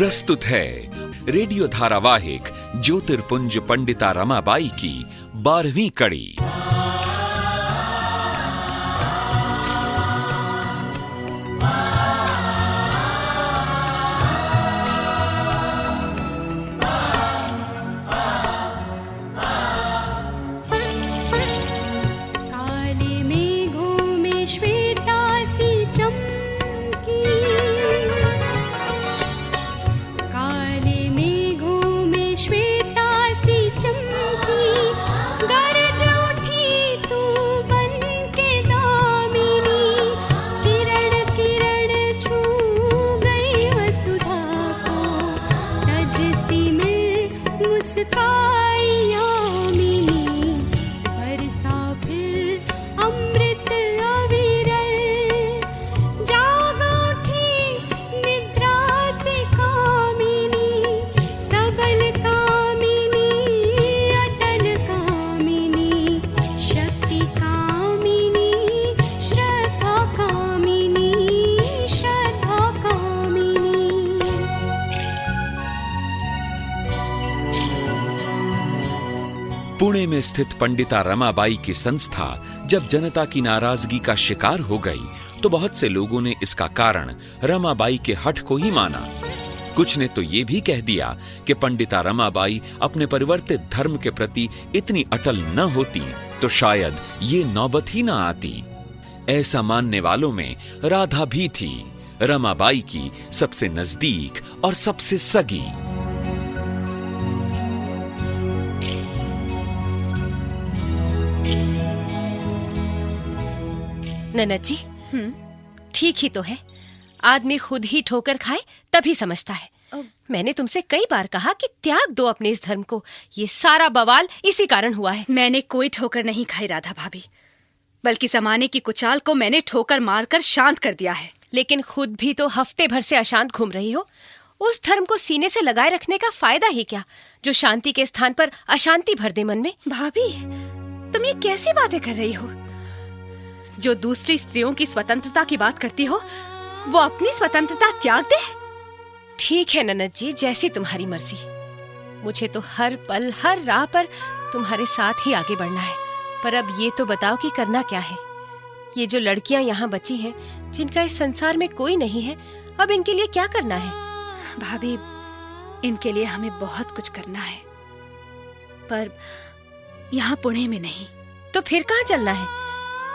प्रस्तुत है रेडियो धारावाहिक ज्योतिर्पुंज पंडिता रमाबाई की 12वीं कड़ी। पुणे में स्थित पंडिता रमाबाई की संस्था जब जनता की नाराजगी का शिकार हो गई तो बहुत से लोगों ने इसका कारण रमाबाई के हठ को ही माना। कुछ ने तो ये भी कह दिया कि पंडिता रमाबाई अपने परिवर्तित धर्म के प्रति इतनी अटल न होती तो शायद ये नौबत ही न आती। ऐसा मानने वालों में राधा भी थी, रमाबाई की सबसे नजदीक और सबसे सगी। ननद जी, ठीक ही तो है। आदमी खुद ही ठोकर खाए तभी समझता है। मैंने तुमसे कई बार कहा कि त्याग दो अपने इस धर्म को। ये सारा बवाल इसी कारण हुआ है। मैंने कोई ठोकर नहीं खाई राधा भाभी, बल्कि जमाने की कुचाल को मैंने ठोकर मारकर शांत कर दिया है। लेकिन खुद भी तो हफ्ते भर से अशांत घूम रही हो। उस धर्म को सीने से लगाए रखने का फायदा ही क्या, जो शांति के स्थान पर अशांति भर दे मन में। भाभी, तुम ये कैसी बातें कर रही हो? जो दूसरी स्त्रियों की स्वतंत्रता की बात करती हो, वो अपनी स्वतंत्रता त्याग दे? ठीक है ननद जी, जैसी तुम्हारी मर्जी। मुझे तो हर पल हर राह पर तुम्हारे साथ ही आगे बढ़ना है। पर अब ये तो बताओ कि करना क्या है। ये जो लड़कियां यहाँ बची हैं, जिनका इस संसार में कोई नहीं है, अब इनके लिए क्या करना है? भाभी, इनके लिए हमें बहुत कुछ करना है, पर यहाँ पुणे में नहीं। तो फिर कहाँ चलना है?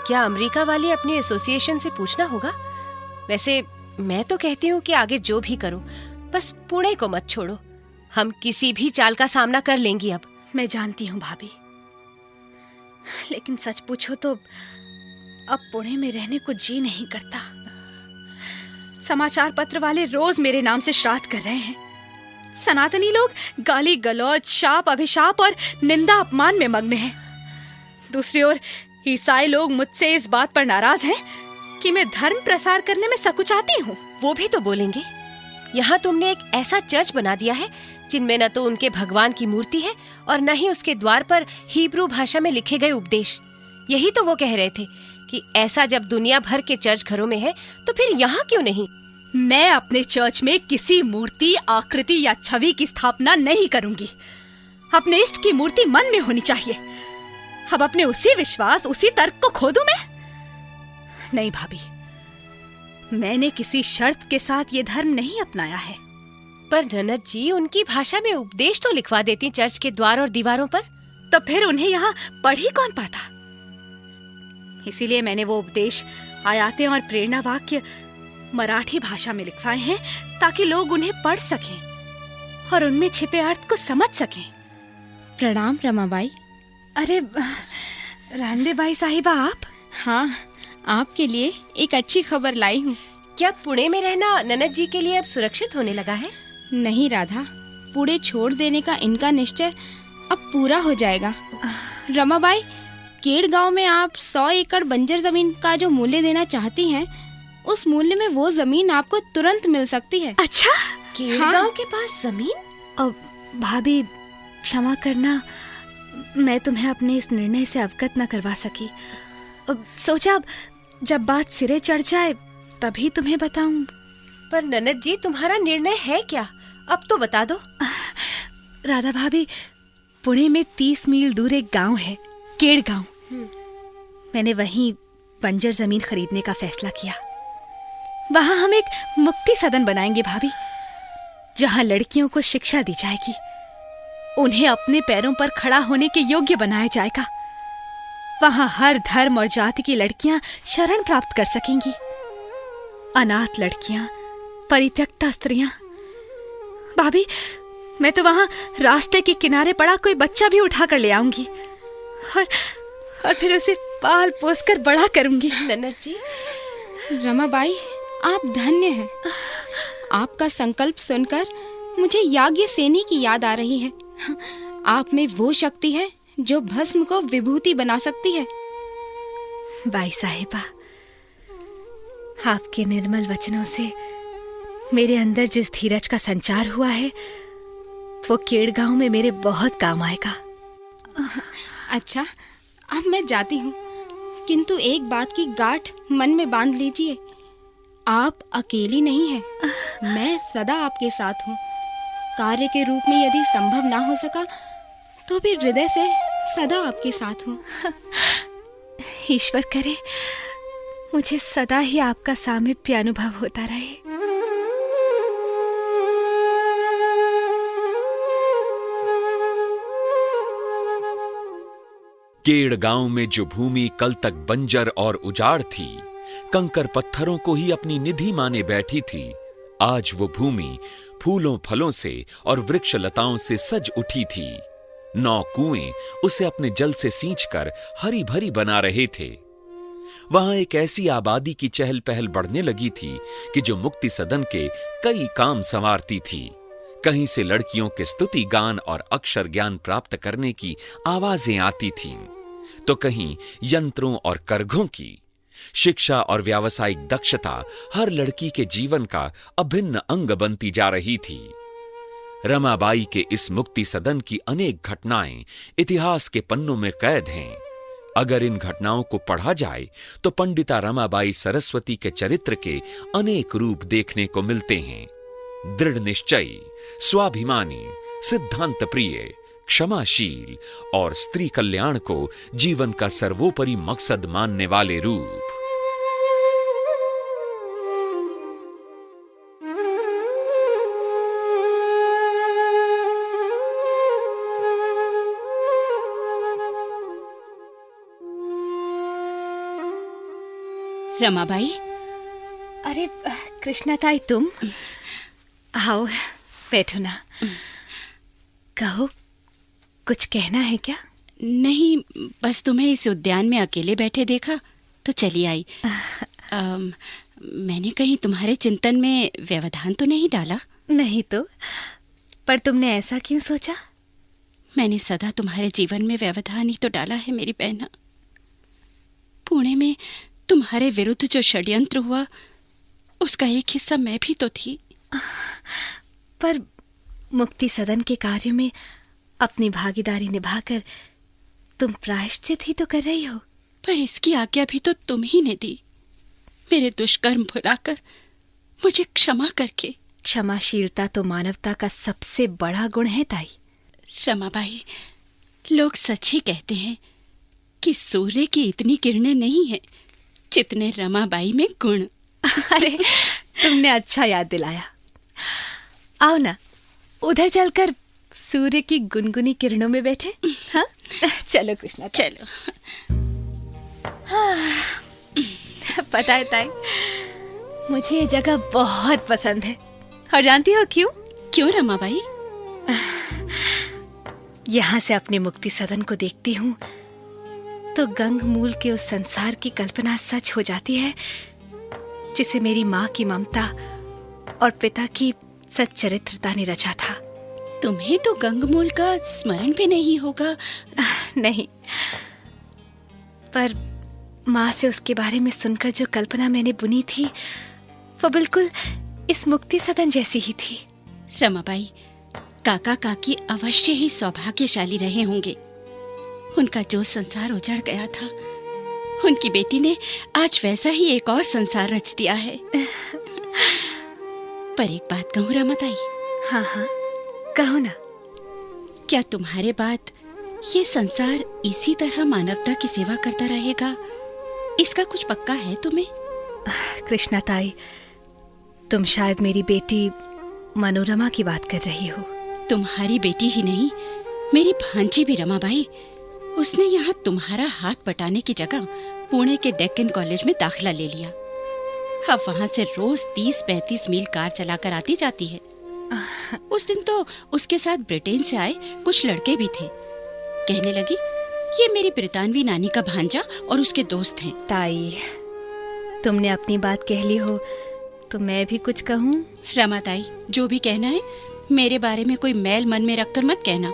क्या अमेरिका वाली अपनी एसोसिएशन से पूछना होगा? वैसे मैं तो कहती हूँ कि आगे जो भी करो, बस पुणे को मत छोड़ो। हम किसी भी चाल का सामना कर लेंगी अब। मैं जानती हूँ भाभी, लेकिन सच पूछो तो अब पुणे में रहने को जी नहीं करता। समाचार पत्र वाले रोज मेरे नाम से श्राद्ध कर रहे हैं। सनातनी लोग गाली गलौज, शाप अभिशाप और निंदा अपमान में मग्न हैं। दूसरी ओर ईसाई लोग मुझसे इस बात पर नाराज हैं कि मैं धर्म प्रसार करने में सकुचाती हूँ। वो भी तो बोलेंगे। यहाँ तुमने एक ऐसा चर्च बना दिया है जिनमें न तो उनके भगवान की मूर्ति है और न ही उसके द्वार पर हिब्रू भाषा में लिखे गए उपदेश। यही तो वो कह रहे थे कि ऐसा जब दुनिया भर के चर्च घरों में है तो फिर यहाँ क्यों नहीं? मैं अपने चर्च में किसी मूर्ति, आकृति या छवि की स्थापना नहीं करूंगी। अपने इष्ट की मूर्ति मन में होनी चाहिए। अब अपने उसी विश्वास, उसी तर्क को खो दूं मैं? नहीं भाभी, मैंने किसी शर्त के साथ ये धर्म नहीं अपनाया है। पर ननद जी, उनकी भाषा में उपदेश तो लिखवा देती चर्च के द्वार और दीवारों पर। तो फिर उन्हें यहाँ पढ़ ही कौन पाता? इसीलिए मैंने वो उपदेश, आयातें और प्रेरणा वाक्य मराठी भाषा में लिखवाए हैं ताकि लोग उन्हें पढ़ सकें और उनमें छिपे अर्थ को समझ सकें। प्रणाम रमाबाई। अरे रांदेबाई साहिबा, आप? हाँ, आपके लिए एक अच्छी खबर लाई हूँ। क्या पुणे में रहना ननद जी के लिए अब सुरक्षित होने लगा है? नहीं राधा, पुणे छोड़ देने का इनका निश्चय अब पूरा हो जाएगा। रमाबाई, केड़ गांव में आप 100 एकड़ बंजर जमीन का जो मूल्य देना चाहती हैं, उस मूल्य में वो जमीन आपको तुरंत मिल सकती है। अच्छा, केड़ गांव के पास जमीन? अब भाभी क्षमा करना, मैं तुम्हें अपने इस निर्णय से अवगत न करवा सकी। अब सोचा जब बात सिरे चढ़ जाए तभी तुम्हें बताऊं। पर ननद जी, तुम्हारा निर्णय है क्या? अब तो बता दो। राधा भाभी, पुणे में 30 मील दूर एक गांव है, केड़ गांव। मैंने वहीं बंजर जमीन खरीदने का फैसला किया। वहां हम एक मुक्ति सदन बनाएंगे भाभी, जहां लड़कियों को शिक्षा दी जाएगी, उन्हें अपने पैरों पर खड़ा होने के योग्य बनाया जाएगा। वहां हर धर्म और जाति की लड़कियां शरण प्राप्त कर सकेंगी। अनाथ लड़कियां, परित्यक्ता स्त्रियां। भाभी, मैं तो वहां रास्ते के किनारे पड़ा कोई बच्चा भी उठाकर ले आऊंगी और फिर उसे पाल पोस कर बड़ा करूंगी। ननद जी, रमाबाई, आप धन्य हैं। आपका संकल्प सुनकर मुझे याज्ञसेनी की याद आ रही है। आप में वो शक्ति है जो भस्म को विभूति बना सकती है। बाई साहिबा, आपके निर्मल वचनों से मेरे अंदर जिस धीरज का संचार हुआ है, वो केड़ गांव में मेरे बहुत काम आएगा। अच्छा, अब मैं जाती हूँ, किंतु एक बात की गांठ मन में बांध लीजिए। आप अकेली नहीं हैं, मैं सदा आपके साथ हूँ। कार्य के रूप में यदि संभव ना हो सका तो भी हृदय से सदा आपके साथ हूँ। ईश्वर करे मुझे सदा ही आपका सामीप्य अनुभव होता रहे। केड़ गांव में जो भूमि कल तक बंजर और उजाड़ थी, कंकर पत्थरों को ही अपनी निधि माने बैठी थी, आज वो भूमि फूलों फलों से और वृक्ष लताओं से सज उठी थी। 9 कुएं उसे अपने जल से सींचकर हरी भरी बना रहे थे। वहां एक ऐसी आबादी की चहल पहल बढ़ने लगी थी कि जो मुक्ति सदन के कई काम संवारती थी। कहीं से लड़कियों के स्तुति गान और अक्षर ज्ञान प्राप्त करने की आवाजें आती थीं, तो कहीं यंत्रों और करघों की। शिक्षा और व्यावसायिक दक्षता हर लड़की के जीवन का अभिन्न अंग बनती जा रही थी। रमाबाई के इस मुक्ति सदन की अनेक घटनाएं इतिहास के पन्नों में कैद हैं। अगर इन घटनाओं को पढ़ा जाए तो पंडिता रमाबाई सरस्वती के चरित्र के अनेक रूप देखने को मिलते हैं। दृढ़ निश्चयी, स्वाभिमानी, सिद्धांत प्रिय, क्षमाशील और स्त्री कल्याण को जीवन का सर्वोपरि मकसद मानने वाले रूप। रमाबाई, अरे कृष्णाताई, तुम आओ, बैठो ना। कहो, कुछ कहना है क्या? नहीं, बस तुम्हें इस उद्यान में अकेले बैठे देखा तो चली आई। मैंने कहीं तुम्हारे चिंतन में व्यवधान तो नहीं डाला? नहीं तो, पर तुमने ऐसा क्यों सोचा? मैंने सदा तुम्हारे जीवन में व्यवधान ही तो डाला है मेरी बहना। पुणे में तुम्हारे विरुद्ध जो षड्यंत्र हुआ, उसका एक हिस्सा मैं भी तो थी। पर मुक्ति सदन के कार्य में अपनी भागीदारी निभाकर तुम प्रायश्चित ही तो कर रही हो। पर इसकी आज्ञा भी तो तुम ही ने दी, मेरे दुष्कर्म भुलाकर, मुझे क्षमा करके। क्षमाशीलता तो मानवता का सबसे बड़ा गुण है ताई। रमाबाई, लोग सच ही कहते हैं कि सूर्य की इतनी किरणें नहीं है जितने रमाबाई में गुण। अरे, तुमने अच्छा याद दिलाया। आओ ना, उधर चलकर सूर्य की गुनगुनी किरणों में बैठे। हाँ, चलो कृष्णा, चलो। पता है ताई, मुझे ये जगह बहुत पसंद है। और जानती हो क्यों? क्यों रमाबाई? यहाँ से अपने मुक्ति सदन को देखती हूँ तो गंग मूल के उस संसार की कल्पना सच हो जाती है जिसे मेरी माँ की ममता और पिता की सच्चरित्रता ने रचा था। तुम्हें तो गंगमूल का स्मरण भी नहीं होगा। नहीं, पर माँ से उसके बारे में सुनकर जो कल्पना मैंने बुनी थी वो बिल्कुल इस मुक्ति सदन जैसी ही थी। रमाबाई, काका काकी अवश्य ही सौभाग्यशाली रहे होंगे। उनका जो संसार उजड़ गया था, उनकी बेटी ने आज वैसा ही एक और संसार रच दिया है। पर एक बात कहूँ रमाताई, हाँ हाँ, कहो ना। क्या तुम्हारे बाद ये संसार इसी तरह मानवता की सेवा करता रहेगा, इसका कुछ पक्का है तुम्हें? कृष्णा ताई, तुम शायद मेरी बेटी मनोरमा की बात कर रही हो। तुम्हारी बेटी ही नहीं, मेरी भांजी भी रमाबाई। उसने यहाँ तुम्हारा हाथ बटाने की जगह पुणे के डेक्कन कॉलेज में दाखिला ले लिया। अब वहाँ से रोज 30-35 मील कार चलाकर आती जाती है। उस दिन तो उसके साथ ब्रिटेन से आए कुछ लड़के भी थे। कहने लगी, ये मेरी ब्रितानवी नानी का भांजा और उसके दोस्त हैं। ताई, तुमने अपनी बात कह ली हो तो मैं भी कुछ कहूँ? रमा ताई, जो भी कहना है मेरे बारे में कोई मैल मन में रखकर मत कहना।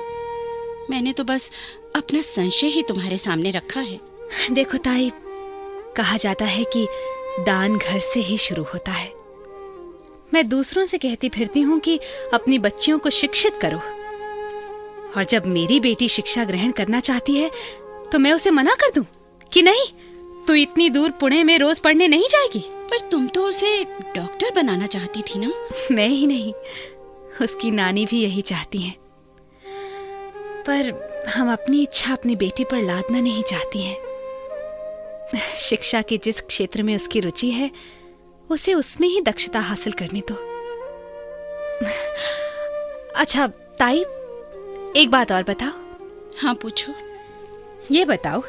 मैंने तो बस अपना संशय ही तुम्हारे सामने रखा है। देखो ताई, कहा जाता है कि दान घर से ही शुरू होता है। मैं दूसरों से कहती फिरती हूँ कि अपनी बच्चियों को शिक्षित करो, और जब मेरी बेटी शिक्षा ग्रहण करना चाहती है तो मैं उसे मना कर दूं कि नहीं, तू इतनी दूर पुणे में रोज पढ़ने नहीं जाएगी। पर तुम तो उसे डॉक्टर बनाना चाहती थी ना? मैं ही नहीं, उसकी नानी भी यही चाहती हैं। पर हम अपनी इच्छा अपनी बेटी पर लादना नहीं चाहती हैं। शिक्षा के जिस क्षेत्र में उसकी रुचि है उसे उसमें ही दक्षता हासिल करने दो। अच्छा ताई, एक बात और बताओ। हाँ पूछो। ये बताओ,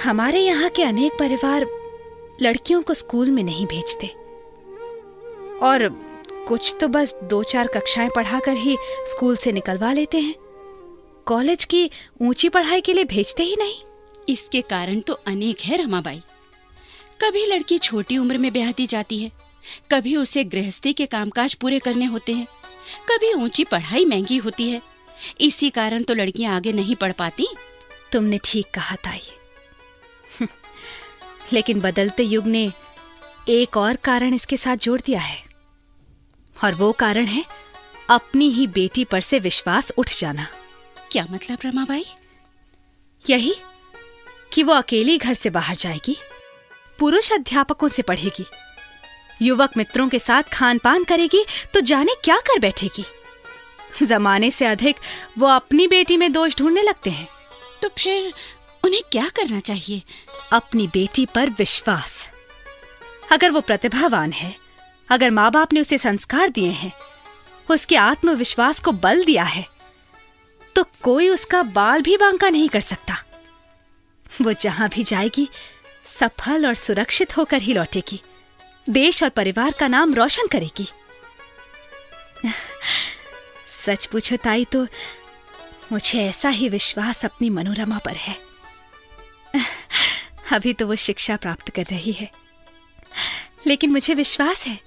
हमारे यहाँ के अनेक परिवार लड़कियों को स्कूल में नहीं भेजते, और कुछ तो बस 2-4 कक्षाएं पढ़ाकर ही स्कूल से निकलवा लेते हैं। कॉलेज की ऊंची पढ़ाई के लिए भेजते ही नहीं। इसके कारण तो अनेक है रमाबाई। कभी लड़की छोटी उम्र में ब्याह दी जाती है, कभी उसे गृहस्थी के कामकाज पूरे करने होते हैं, कभी ऊंची पढ़ाई महंगी होती है। इसी कारण तो लड़कियां आगे नहीं पढ़ पाती। तुमने ठीक कहा ताई, लेकिन बदलते युग ने एक और कारण इसके साथ जोड़ दिया है, और वो कारण है अपनी ही बेटी पर से विश्वास उठ जाना। क्या मतलब रमाबाई? यही कि वो अकेली घर से बाहर जाएगी, पुरुष अध्यापकों से पढ़ेगी, युवक मित्रों के साथ खान पान करेगी, तो जाने क्या कर बैठेगी। जमाने से अधिक वो अपनी बेटी में दोष ढूंढने लगते हैं। तो फिर उन्हें क्या करना चाहिए? अपनी बेटी पर विश्वास। अगर वो प्रतिभावान है, अगर माँ बाप ने उसे संस्कार दिए हैं, उसके आत्मविश्वास को बल दिया है, तो कोई उसका बाल भी बांका नहीं कर सकता। वो जहां भी जाएगी सफल और सुरक्षित होकर ही लौटेगी, देश और परिवार का नाम रोशन करेगी। सच पूछो ताई, तो मुझे ऐसा ही विश्वास अपनी मनोरमा पर है। अभी तो वो शिक्षा प्राप्त कर रही है, लेकिन मुझे विश्वास है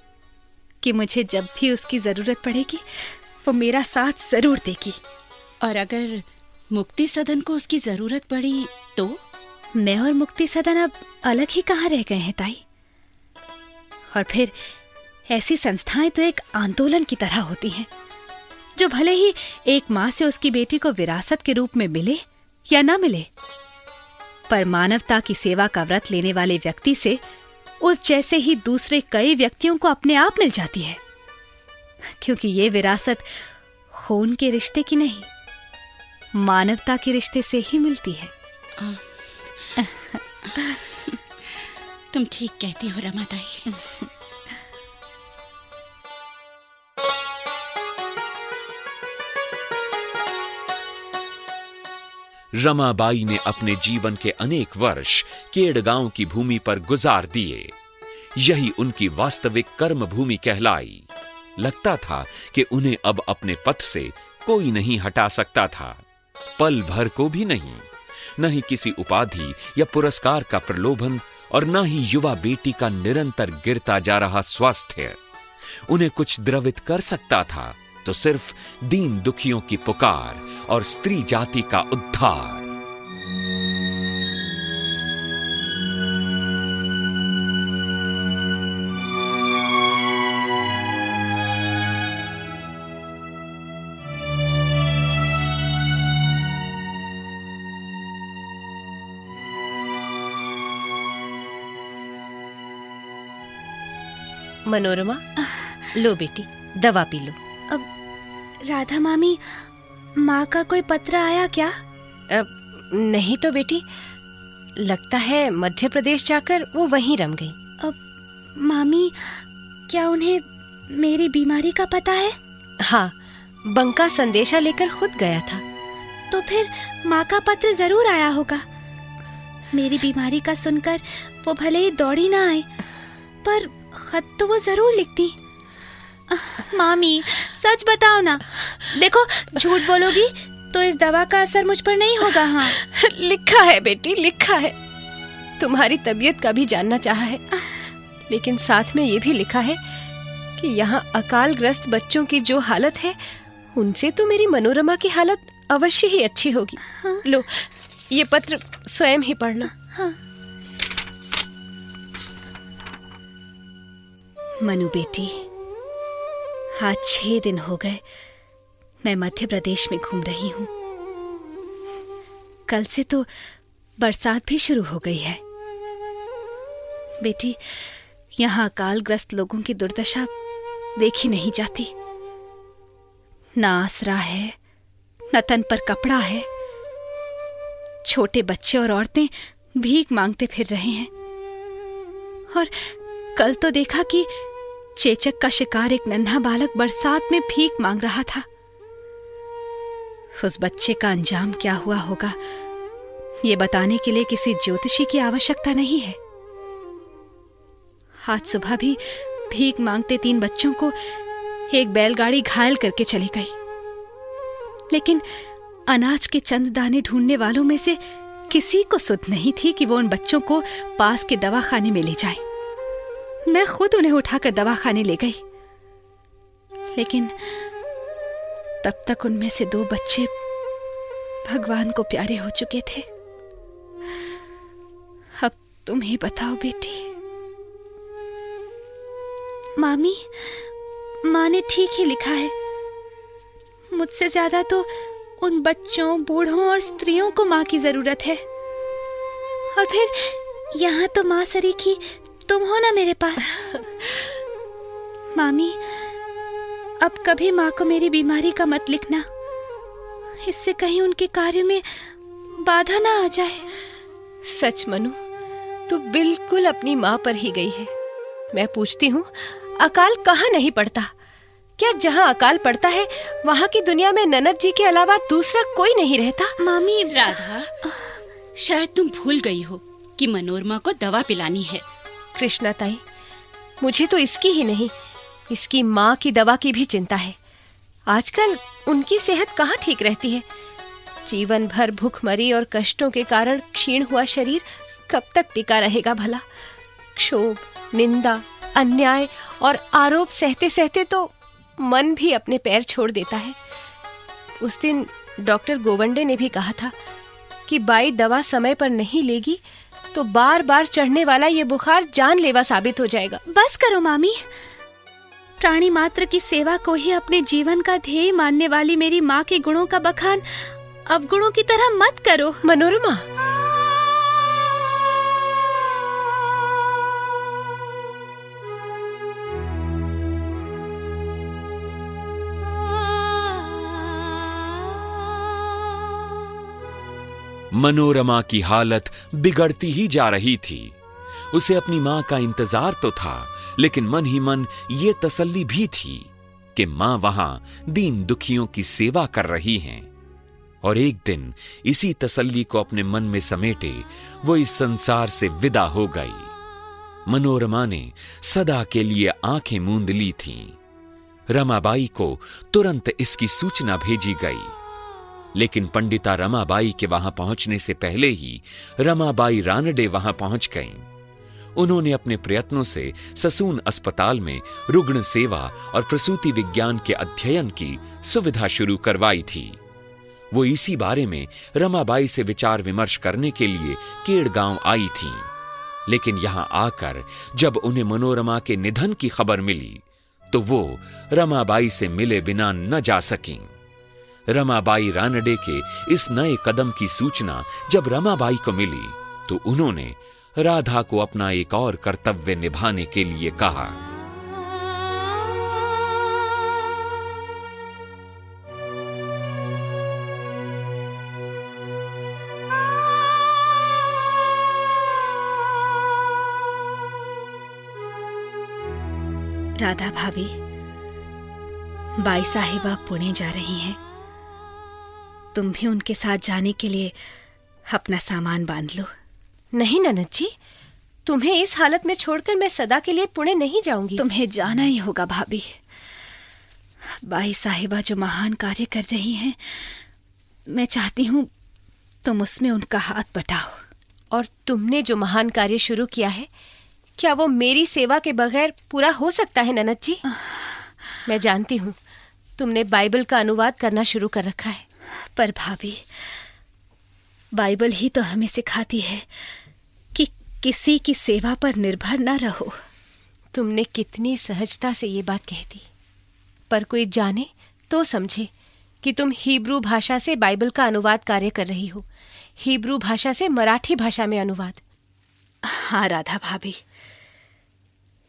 कि मुझे जब भी उसकी जरूरत पड़ेगी वो मेरा साथ जरूर देगी। और अगर मुक्ति सदन को उसकी जरूरत पड़ी तो? मैं और मुक्ति सदन अब अलग ही कहाँ रह गए हैं ताई। और फिर ऐसी संस्थाएं तो एक आंदोलन की तरह होती हैं, जो भले ही एक माँ से उसकी बेटी को विरासत के रूप में मिले या ना मिले, पर मानवता की सेवा का व्रत लेने वाले व्यक्ति से उस जैसे ही दूसरे कई व्यक्तियों को अपने आप मिल जाती है, क्योंकि ये विरासत खून के रिश्ते की नहीं, मानवता के रिश्ते से ही मिलती है। तुम ठीक कहती हो रमाताई। रमाबाई ने अपने जीवन के अनेक वर्ष केड़गांव की भूमि पर गुजार दिए। यही उनकी वास्तविक कर्म भूमि कहलाई। लगता था कि उन्हें अब अपने पथ से कोई नहीं हटा सकता था, पल भर को भी नहीं। न ही किसी उपाधि या पुरस्कार का प्रलोभन, और न ही युवा बेटी का निरंतर गिरता जा रहा स्वास्थ्य। उन्हें कुछ द्रवित कर सकता था तो सिर्फ दीन दुखियों की पुकार और स्त्री जाति का उद्धार। मनोरमा, लो बेटी, दवा पी लो। राधा मामी, माँ का कोई पत्र आया क्या? नहीं तो बेटी, लगता है मध्य प्रदेश जाकर वो वहीं रम गई। मामी, क्या उन्हें मेरी बीमारी का पता है? हाँ, बंका संदेशा लेकर खुद गया था। तो फिर माँ का पत्र जरूर आया होगा। मेरी बीमारी का सुनकर वो भले ही दौड़ी ना आए, पर खत तो वो जरूर लिखती। मामी, सच बताओ ना। देखो, झूठ बोलोगी तो इस दवा का असर मुझ पर नहीं होगा। हाँ, लिखा है बेटी, लिखा है। तुम्हारी तबीयत का भी जानना चाहा है, लेकिन साथ में ये भी लिखा है कि यहाँ अकालग्रस्त बच्चों की जो हालत है, उनसे तो मेरी मनोरमा की हालत अवश्य ही अच्छी होगी। हाँ। लो, ये पत्र स्वयं ही पढ़ना। हाँ। मनु बेटी, आज 6 दिन हो गए मैं मध्य प्रदेश में घूम रही हूँ। कल से तो बरसात भी शुरू हो गई है। बेटी, यहाँ अकालग्रस्त लोगों की दुर्दशा देखी नहीं जाती। न आसरा है, न तन पर कपड़ा है। छोटे बच्चे और औरतें भीख मांगते फिर रहे हैं। और कल तो देखा कि चेचक का शिकार एक नन्हा बालक बरसात में भीख मांग रहा था। उस बच्चे का अंजाम क्या हुआ होगा, ये बताने के लिए किसी ज्योतिषी की आवश्यकता नहीं है। आज सुबह भी भीख मांगते 3 बच्चों को एक बैलगाड़ी घायल करके चली गई। लेकिन अनाज के चंद दाने ढूंढने वालों में से किसी को सुध नहीं थी कि वो उन बच्चों को पास के दवाखाने में ले जाएं। मैं खुद उन्हें उठाकर दवाखाने ले गई, लेकिन तब तक उनमें से 2 बच्चे भगवान को प्यारे हो चुके थे। अब तुम ही बताओ बेटी। मामी, माँ ने ठीक ही लिखा है। मुझसे ज्यादा तो उन बच्चों, बूढ़ों और स्त्रियों को माँ की जरूरत है। और फिर यहाँ तो माँ सरीखी तुम हो ना मेरे पास। मामी, अब कभी माँ को मेरी बीमारी का मत लिखना, इससे कहीं उनके कार्य में बाधा ना आ जाए। सच मनु, तू बिल्कुल अपनी माँ पर ही गई है। मैं पूछती हूँ, अकाल कहाँ नहीं पड़ता? क्या जहाँ अकाल पड़ता है वहाँ की दुनिया में ननद जी के अलावा दूसरा कोई नहीं रहता? मामी, राधा, शायद तुम भूल गई हो कि मनोरमा को दवा पिलानी है। कृष्णा ताई, मुझे तो इसकी ही नहीं, इसकी माँ की दवा की भी चिंता है। आजकल उनकी सेहत कहाँ ठीक रहती है। जीवन भर भूखमरी और कष्टों के कारण क्षीण हुआ शरीर कब तक टिका रहेगा भला? क्षोभ, निंदा, अन्याय और आरोप सहते सहते तो मन भी अपने पैर छोड़ देता है। उस दिन डॉक्टर गोवंडे ने भी कहा था कि बाई दवा समय पर नहीं लेगी तो बार बार चढ़ने वाला ये बुखार जानलेवा साबित हो जाएगा। बस करो मामी। प्राणी मात्र की सेवा को ही अपने जीवन का ध्येय मानने वाली मेरी माँ के गुणों का बखान अवगुणों की तरह मत करो। मनोरमा, मनोरमा की हालत बिगड़ती ही जा रही थी। उसे अपनी मां का इंतजार तो था, लेकिन मन ही मन ये तसल्ली भी थी कि मां वहां दीन दुखियों की सेवा कर रही हैं। और एक दिन इसी तसल्ली को अपने मन में समेटे वो इस संसार से विदा हो गई। मनोरमा ने सदा के लिए आंखें मूंद ली थीं। रमाबाई को तुरंत इसकी सूचना भेजी गई, लेकिन पंडिता रमाबाई के वहां पहुंचने से पहले ही रमाबाई रानडे वहां पहुंच गईं। उन्होंने अपने प्रयत्नों से ससून अस्पताल में रुग्ण सेवा और प्रसूति विज्ञान के अध्ययन की सुविधा शुरू करवाई थी। वो इसी बारे में रमाबाई से विचार विमर्श करने के लिए केड़गांव आई थीं। लेकिन यहां आकर जब उन्हें मनोरमा के निधन की खबर मिली तो वो रमाबाई से मिले बिना न जा सकीं। रमाबाई रानडे के इस नए कदम की सूचना जब रमाबाई को मिली तो उन्होंने राधा को अपना एक और कर्तव्य निभाने के लिए कहा। राधा भाभी, बाई साहिबा पुणे जा रही हैं। तुम भी उनके साथ जाने के लिए अपना सामान बांध लो। नहीं ननद जी, तुम्हें इस हालत में छोड़कर मैं सदा के लिए पुणे नहीं जाऊंगी। तुम्हें जाना ही होगा भाभी। बाई साहिबा जो महान कार्य कर रही हैं, मैं चाहती हूँ तुम उसमें उनका हाथ बटाओ। और तुमने जो महान कार्य शुरू किया है, क्या वो मेरी सेवा के बगैर पूरा हो सकता है ननद जी? मैं जानती हूँ तुमने बाइबल का अनुवाद करना शुरू कर रखा है। पर भाभी, बाइबल ही तो हमें सिखाती है कि किसी की सेवा पर निर्भर न रहो। तुमने कितनी सहजता से ये बात कह दी, पर कोई जाने तो समझे कि तुम हिब्रू भाषा से बाइबल का अनुवाद कार्य कर रही हो, हिब्रू भाषा से मराठी भाषा में अनुवाद। हाँ राधा भाभी,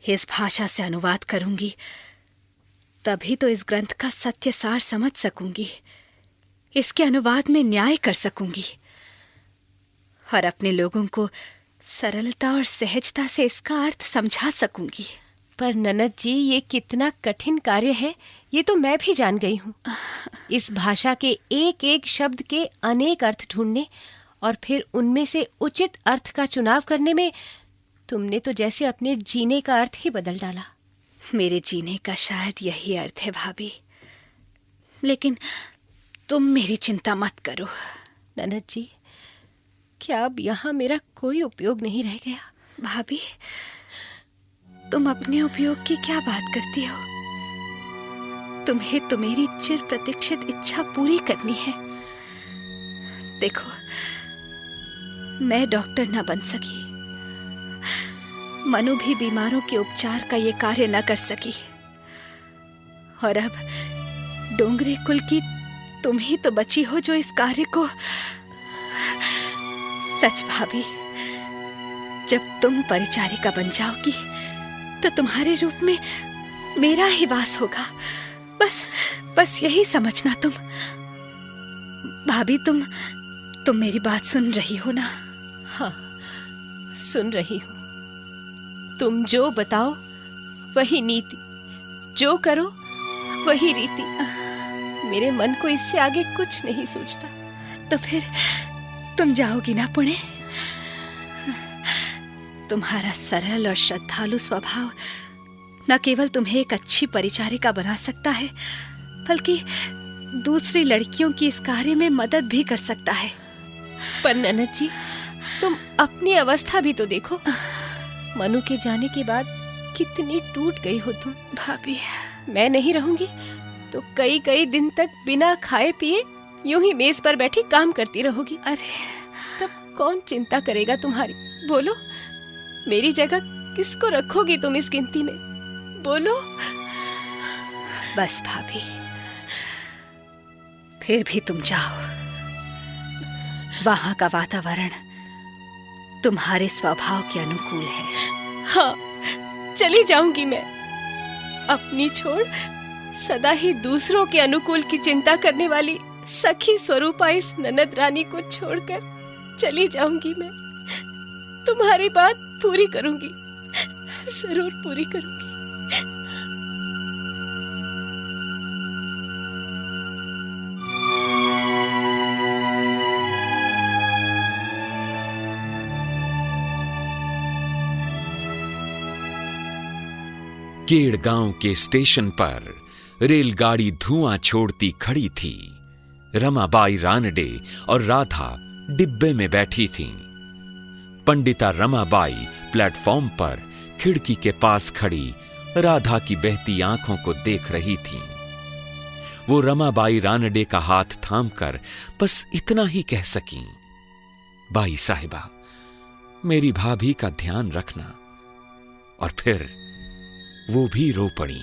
इस भाषा से अनुवाद करूंगी तभी तो इस ग्रंथ का सत्य सार समझ सकूंगी, इसके अनुवाद में न्याय कर सकूंगी और अपने लोगों को सरलता और सहजता से इसका अर्थ समझा सकूंगी। पर ननद जी, ये कितना कठिन कार्य है ये तो मैं भी जान गई हूँ। इस भाषा के एक एक शब्द के अनेक अर्थ ढूंढने और फिर उनमें से उचित अर्थ का चुनाव करने में तुमने तो जैसे अपने जीने का अर्थ ही बदल डाला। मेरे जीने का शायद यही अर्थ है भाभी, लेकिन तुम मेरी चिंता मत करो। ननद जी, क्या अब यहाँ मेरा कोई उपयोग नहीं रह गया? भाभी, तुम अपने उपयोग की क्या बात करती हो? तुम्हें तो मेरी चिर प्रतीक्षित इच्छा पूरी करनी है। देखो, मैं डॉक्टर ना बन सकी, मनु भी बीमारों के उपचार का ये कार्य न कर सकी, और अब डोंगरे कुल की तुम ही तो बची हो जो इस कार्य को। सच भाभी, जब तुम परिचारिका बन जाओगी तो तुम्हारे रूप में मेरा ही वास होगा। बस यही समझना तुम। भाभी, तुम मेरी बात सुन रही हो ना? हाँ, सुन रही हूँ। तुम जो बताओ वही नीति, जो करो वही रीति। मेरे मन को इससे आगे कुछ नहीं सूझता। तो फिर तुम जाओगी ना पुणे? तुम्हारा सरल और श्रद्धालु स्वभाव न केवल तुम्हें एक अच्छी परिचारिका बना सकता है, बल्कि दूसरी लड़कियों की इस कार्य में मदद भी कर सकता है। पर ननद जी, तुम अपनी अवस्था भी तो देखो। मनु के जाने के बाद कितनी टूट गई हो तुम। भाभी, मैं नहीं रहूंगी तो कई कई दिन तक बिना खाए पिए यूं ही मेज पर बैठी काम करती रहोगी। अरे, तब कौन चिंता करेगा तुम्हारी? बोलो, मेरी जगह किसको रखोगी तुम इस गिनती में? बोलो। बस भाभी, फिर भी तुम जाओ। वहां का वातावरण तुम्हारे स्वभाव के अनुकूल है। हाँ, चली जाऊंगी मैं। अपनी छोड़ सदा ही दूसरों के अनुकूल की चिंता करने वाली सखी स्वरूपा इस ननद रानी को छोड़कर चली जाऊंगी मैं। तुम्हारी बात पूरी करूंगी, जरूर पूरी करूंगी। केड़ गांव के स्टेशन पर रेलगाड़ी धुआं छोड़ती खड़ी थी। रमाबाई रानडे और राधा डिब्बे में बैठी थीं। पंडिता रमाबाई प्लेटफॉर्म पर खिड़की के पास खड़ी राधा की बहती आंखों को देख रही थीं। वो रमाबाई रानडे का हाथ थामकर बस इतना ही कह सकीं, बाई साहिबा, मेरी भाभी का ध्यान रखना। और फिर वो भी रो पड़ी।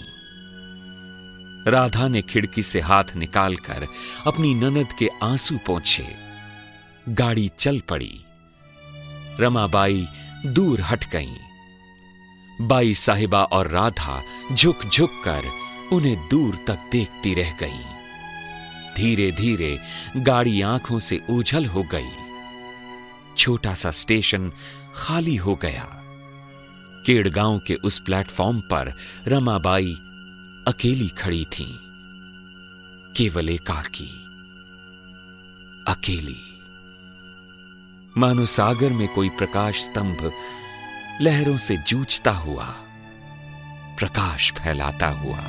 राधा ने खिड़की से हाथ निकालकर अपनी ननद के आंसू पोंछे। गाड़ी चल पड़ी। रमाबाई दूर हट गईं। बाई साहिबा और राधा झुक झुक कर उन्हें दूर तक देखती रह गईं। धीरे धीरे गाड़ी आंखों से ओझल हो गई। छोटा सा स्टेशन खाली हो गया। केड़गांव के उस प्लेटफॉर्म पर रमाबाई अकेली खड़ी थीं, केवल एकाकी, अकेली, मानो सागर में कोई प्रकाश स्तंभ लहरों से जूझता हुआ, प्रकाश फैलाता हुआ।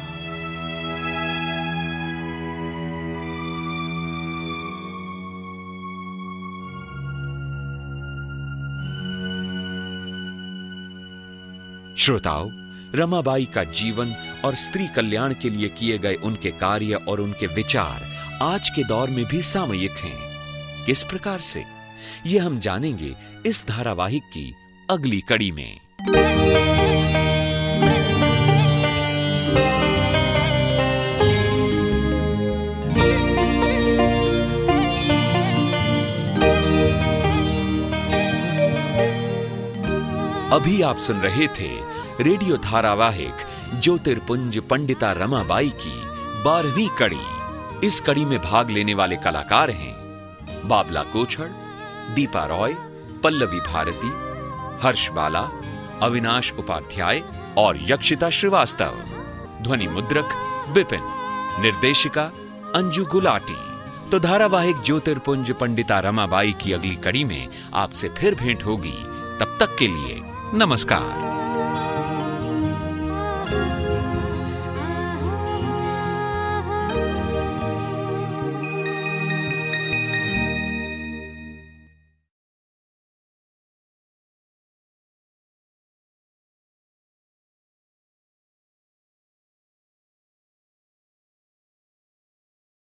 श्रोताओ, रमाबाई का जीवन और स्त्री कल्याण के लिए किए गए उनके कार्य और उनके विचार आज के दौर में भी सामयिक हैं। किस प्रकार से, ये हम जानेंगे इस धारावाहिक की अगली कड़ी में। अभी आप सुन रहे थे रेडियो धारावाहिक ज्योतिर्पुंज पंडिता रमाबाई की 12वीं कड़ी। इस कड़ी में भाग लेने वाले कलाकार हैं बाबला कोछड़, दीपा रॉय, पल्लवी भारती, हर्ष बाला, अविनाश उपाध्याय और यक्षिता श्रीवास्तव। ध्वनि मुद्रक विपिन, निर्देशिका अंजू गुलाटी। तो धारावाहिक ज्योतिर्पुंज पंडिता रमाबाई की अगली कड़ी में आपसे फिर भेंट होगी। तब तक के लिए नमस्कार।